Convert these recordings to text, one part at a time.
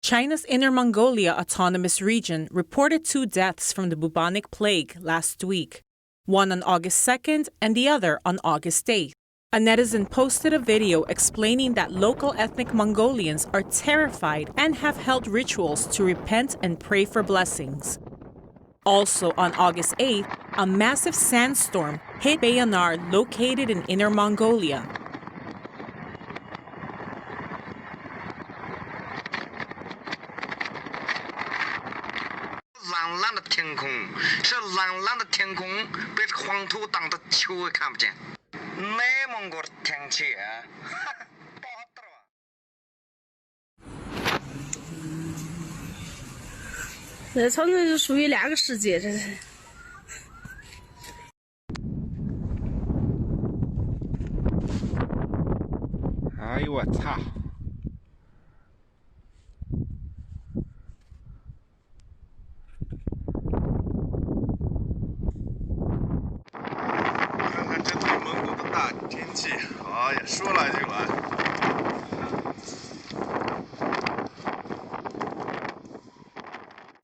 China's Inner Mongolia autonomous region reported 2 deaths from the bubonic plague last week, one on August 2nd and the other on August 8th. A netizen posted a video explaining that local ethnic Mongolians are terrified and have held rituals to repent and pray for blessings. Also on August 8th, a massive sandstorm hit Bayannur located in Inner Mongolia.这草原是属于两个世界，这是。哎呦我操！看看这内蒙古的大天气，哎呀，说来就来。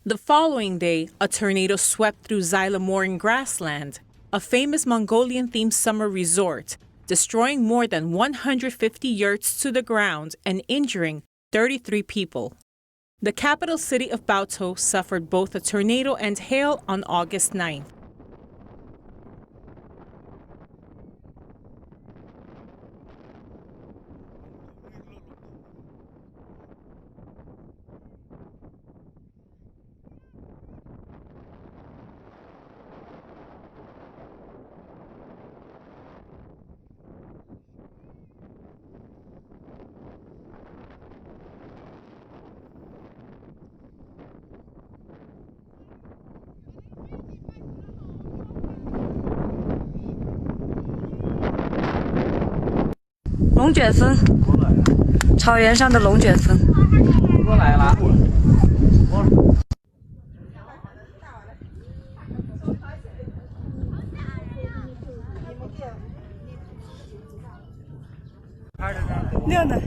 The following day, a tornado swept through Xilamuren Grassland, a famous Mongolian-themed summer resort, destroying more than 150 yurts to the ground and injuring 33 people. The capital city of Baotou suffered both a tornado and hail on August 9th.龙卷风，草原上的龙卷风。过来了。亮的。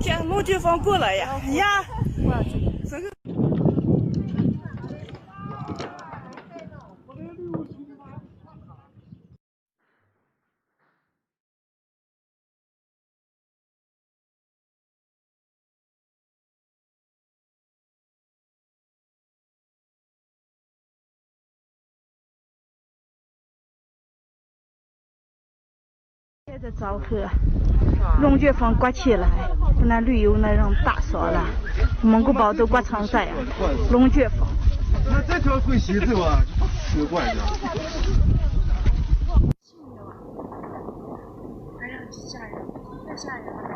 天，龙卷风过来呀！呀，这个。 现在昭和，龙卷风刮起来，那旅游那种大说了，蒙古包都刮成这样，龙卷风。那这条会骑对吧？奇怪的。哎呀，吓人，太吓人了。